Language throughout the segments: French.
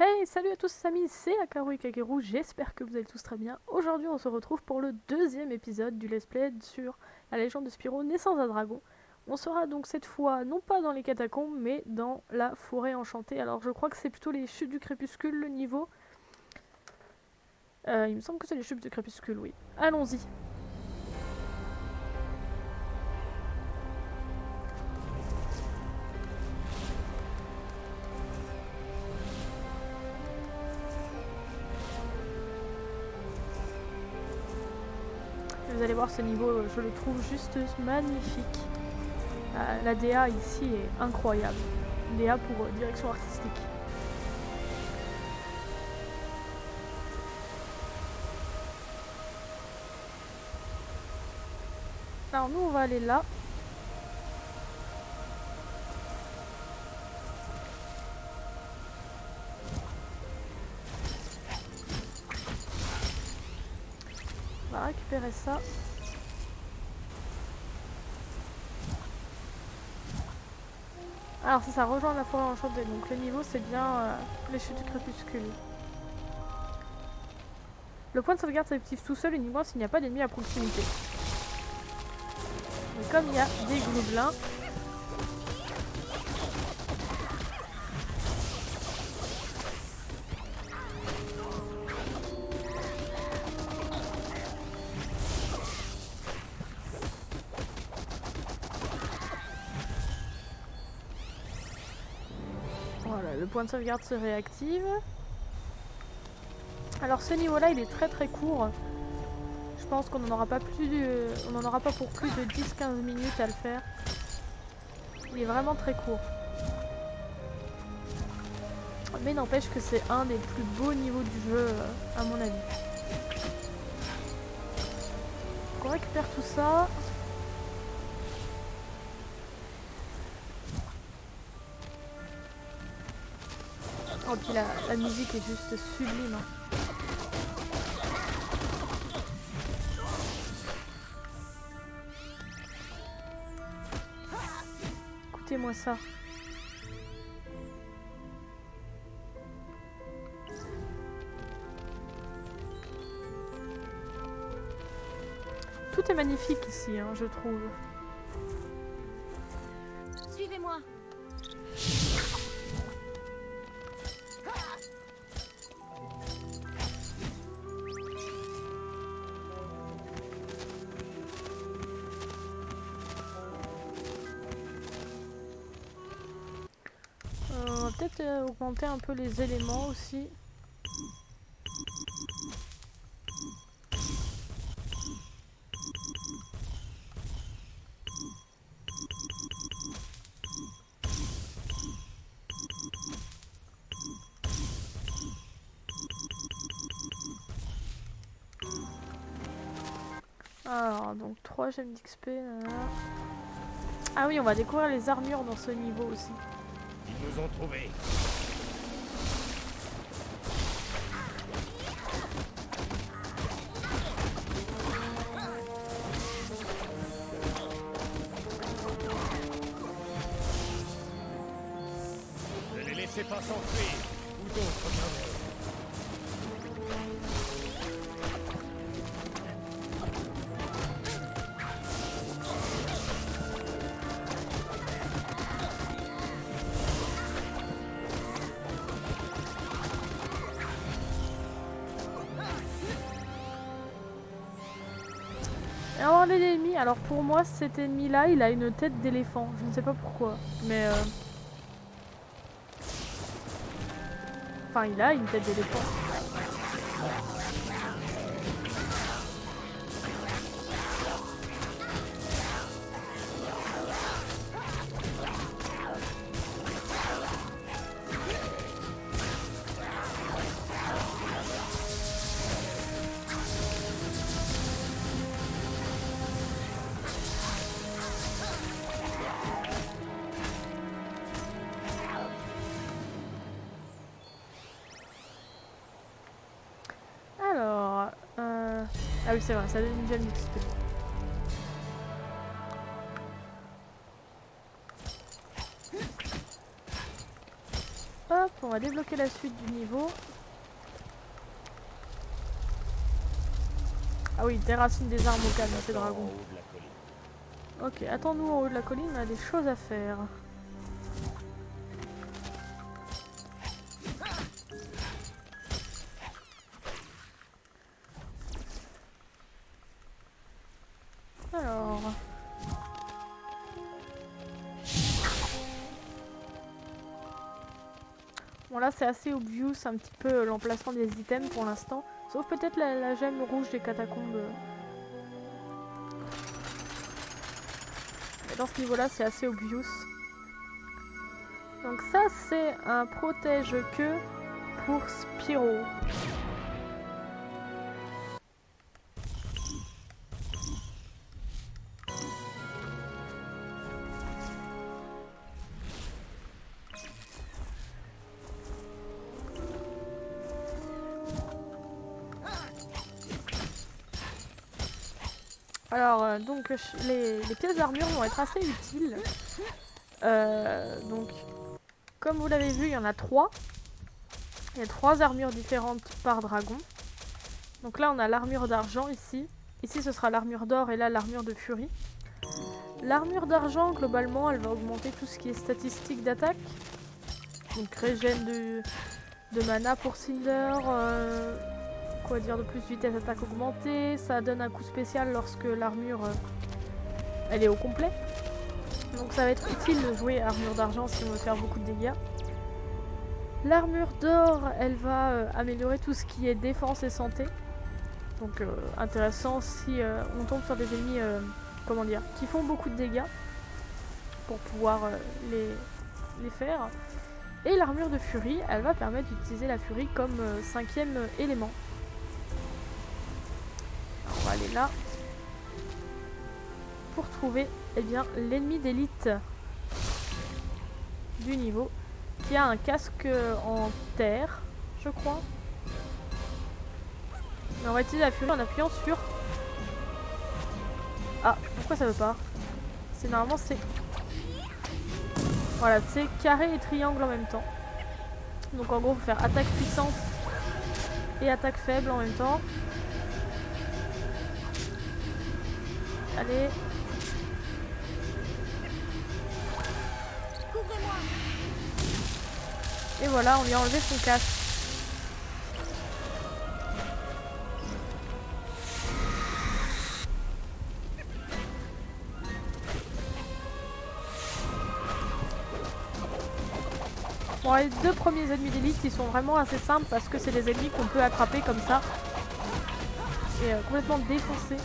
Hey, salut à tous les amis, c'est Akaru et Kakeru, j'espère que vous allez tous très bien. Aujourd'hui on se retrouve pour le deuxième épisode du let's play sur la légende de Spyro naissance d'un dragon. On sera donc cette fois non pas dans les catacombes mais dans la forêt enchantée. Alors je crois que c'est plutôt les chutes du crépuscule le niveau. Il me semble que c'est les chutes du crépuscule, oui. Allons-y. Vous allez voir ce niveau, je le trouve juste magnifique. La DA ici est incroyable. DA pour direction artistique. Alors nous on va aller là. On va récupérer ça. Alors c'est ça, rejoindre la forêt enchantée. Donc le niveau c'est bien les chutes du crépuscule. Le point de sauvegarde s'active tout seul uniquement s'il n'y a pas d'ennemis à proximité. Et comme il y a des gobelins, voilà, le point de sauvegarde se réactive. Alors ce niveau là il est très très court. Je pense qu'on n'en aura pas on n'en aura pas pour plus de 10-15 minutes à le faire. Il est vraiment très court. Mais n'empêche que c'est un des plus beaux niveaux du jeu à mon avis. Donc on récupère tout ça. Oh puis la musique est juste sublime. Écoutez-moi ça. Tout est magnifique ici, hein, je trouve. Suivez-moi. On va peut-être augmenter un peu les éléments aussi. Alors, donc 3 gemmes d'XP. Ah oui, on va découvrir les armures dans ce niveau aussi. Ils nous ont trouvés. Ne les laissez pas s'enfuir, ou d'autres viendront. Et on va voir l'ennemi. Alors pour moi, cet ennemi-là, il a une tête d'éléphant. Je ne sais pas pourquoi. Mais enfin, il a une tête d'éléphant. Alors, ah oui, c'est vrai, ça donne une gemme d'XP. Hop. Hop, on va débloquer la suite du niveau. Ah oui, déracine des armes au calme, ces En dragons. haut de la colline. Ok, attends-nous en haut de la colline, on a des choses à faire. Alors... Bon là c'est assez obvious, un petit peu l'emplacement des items pour l'instant. Sauf peut-être la gemme rouge des catacombes. Mais dans ce niveau-là c'est assez obvious. Donc ça c'est un protège-queue pour Spyro. Alors, donc les pièces d'armure vont être assez utiles. Donc, comme vous l'avez vu, il y en a 3. Il y a 3 armures différentes par dragon. Donc là, on a l'armure d'argent ici. Ici, ce sera l'armure d'or et là, l'armure de furie. L'armure d'argent, globalement, elle va augmenter tout ce qui est statistique d'attaque. Donc, régène de mana pour Cinder. Quoi dire de plus, vitesse d'attaque augmentée, ça donne un coup spécial lorsque l'armure elle est au complet. Donc ça va être utile de jouer armure d'argent si on veut faire beaucoup de dégâts. L'armure d'or, elle va améliorer tout ce qui est défense et santé. Donc intéressant si on tombe sur des ennemis comment dire, qui font beaucoup de dégâts pour pouvoir les faire. Et l'armure de furie, elle va permettre d'utiliser la furie comme 5e élément. On va aller là pour trouver eh bien l'ennemi d'élite du niveau qui a un casque en terre, je crois. Mais on va utiliser la furie en appuyant sur... Ah, pourquoi ça veut pas? C'est normalement c'est... Voilà, c'est carré et triangle en même temps. Donc en gros, il faut faire attaque puissante et attaque faible en même temps. Allez. Et voilà, on lui a enlevé son casque. Bon, les 2 premiers ennemis d'élite, ils sont vraiment assez simples parce que c'est des ennemis qu'on peut attraper comme ça. Et complètement défoncés.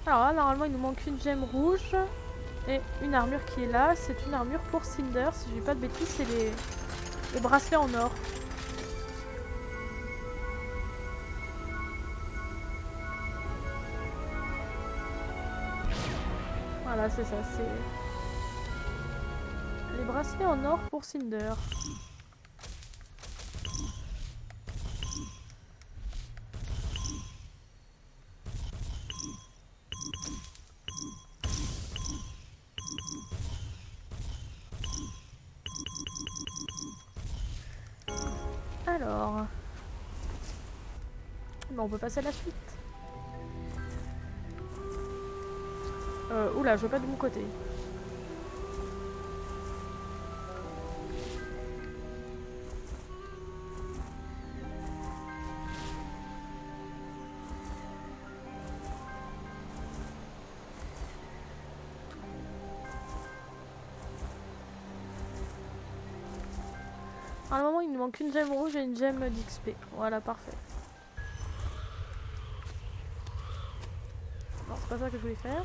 Alors là, normalement, il nous manque une gemme rouge et une armure qui est là. C'est une armure pour Cinder. Si je dis pas de bêtises, c'est les bracelets en or. Voilà, c'est ça. C'est les bracelets en or pour Cinder. Alors... Bon, on peut passer à la suite. Oula, je veux pas de mon côté. À un moment, il nous manque une gemme rouge et une gemme d'XP. Voilà, parfait. Non, c'est pas ça que je voulais faire.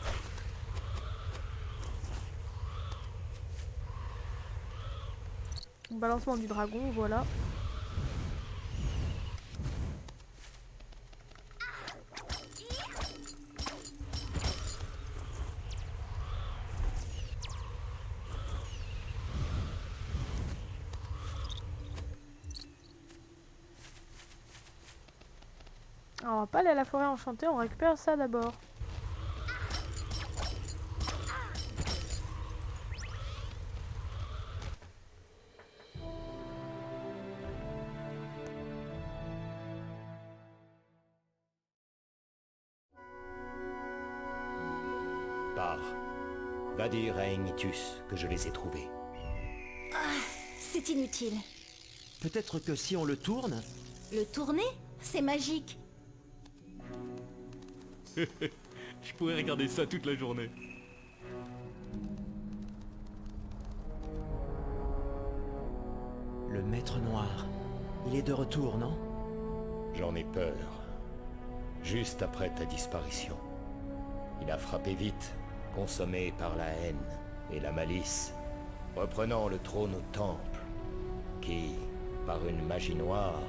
Balancement du dragon, voilà. Alors, on va pas aller à la forêt enchantée, on récupère ça d'abord. Pars. Va dire à Enitus que je les ai trouvés. C'est inutile. Peut-être que si on le tourne... Le tourner, c'est magique. Je pourrais regarder ça toute la journée. Le maître noir, il est de retour, non? J'en ai peur. Juste après ta disparition. Il a frappé vite, consommé par la haine et la malice, reprenant le trône au temple, qui, par une magie noire,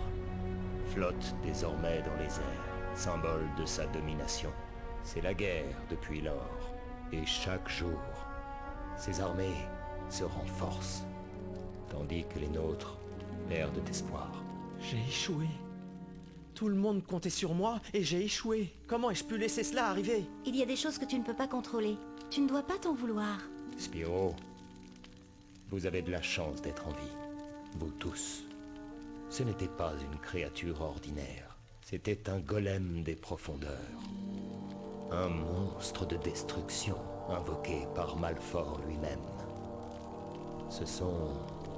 flotte désormais dans les airs, symbole de sa domination. C'est la guerre depuis lors, et chaque jour, ses armées se renforcent, tandis que les nôtres l'air de d'espoir. J'ai échoué. Tout le monde comptait sur moi et j'ai échoué. Comment ai-je pu laisser cela arriver? Il y a des choses que tu ne peux pas contrôler. Tu ne dois pas t'en vouloir. Spyro, vous avez de la chance d'être en vie, vous tous. Ce n'était pas une créature ordinaire, c'était un golem des profondeurs. Un monstre de destruction invoqué par Malfort lui-même. Ce sont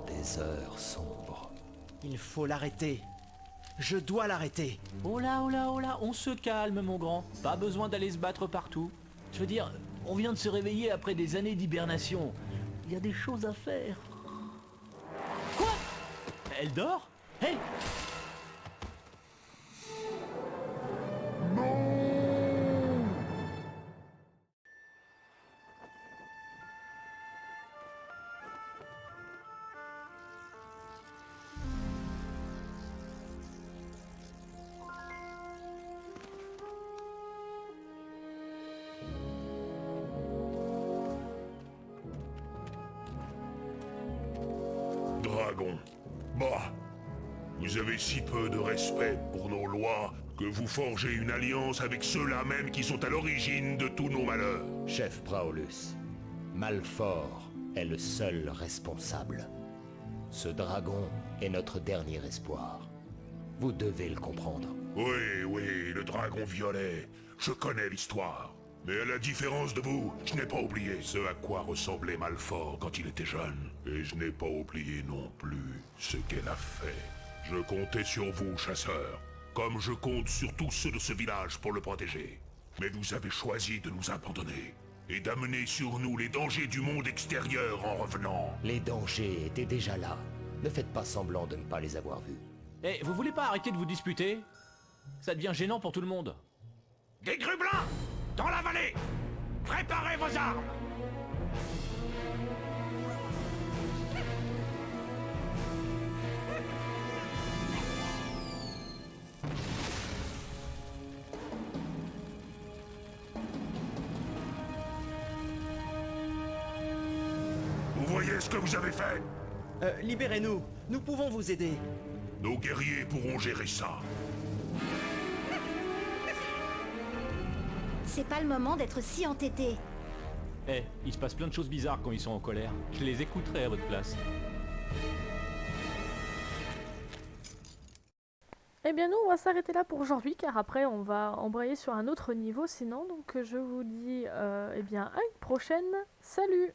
des heures sombres. Il faut l'arrêter. Je dois l'arrêter. Oh là, on se calme mon grand. Pas besoin d'aller se battre partout. Je veux dire, on vient de se réveiller après des années d'hibernation. Il y a des choses à faire. Quoi? Elle dort? Hey! Dragon. Bah, vous avez si peu de respect pour nos lois que vous forgez une alliance avec ceux-là même qui sont à l'origine de tous nos malheurs. Chef Braulus, Malfort est le seul responsable. Ce dragon est notre dernier espoir. Vous devez le comprendre. Oui, le dragon violet. Je connais l'histoire. Mais à la différence de vous, je n'ai pas oublié ce à quoi ressemblait Malfort quand il était jeune. Et je n'ai pas oublié non plus ce qu'elle a fait. Je comptais sur vous, chasseurs, comme je compte sur tous ceux de ce village pour le protéger. Mais vous avez choisi de nous abandonner et d'amener sur nous les dangers du monde extérieur en revenant. Les dangers étaient déjà là. Ne faites pas semblant de ne pas les avoir vus. Eh, vous voulez pas arrêter de vous disputer? Ça devient gênant pour tout le monde. Des grublins dans la vallée. Préparez vos armes. Vous voyez ce que vous avez fait? Libérez-nous. Nous pouvons vous aider. Nos guerriers pourront gérer ça. C'est pas le moment d'être si entêté. Eh, il se passe plein de choses bizarres quand ils sont en colère. Je les écouterai à votre place. Eh bien nous, on va s'arrêter là pour aujourd'hui, car après on va embrayer sur un autre niveau sinon. Donc je vous dis eh bien à une prochaine. Salut!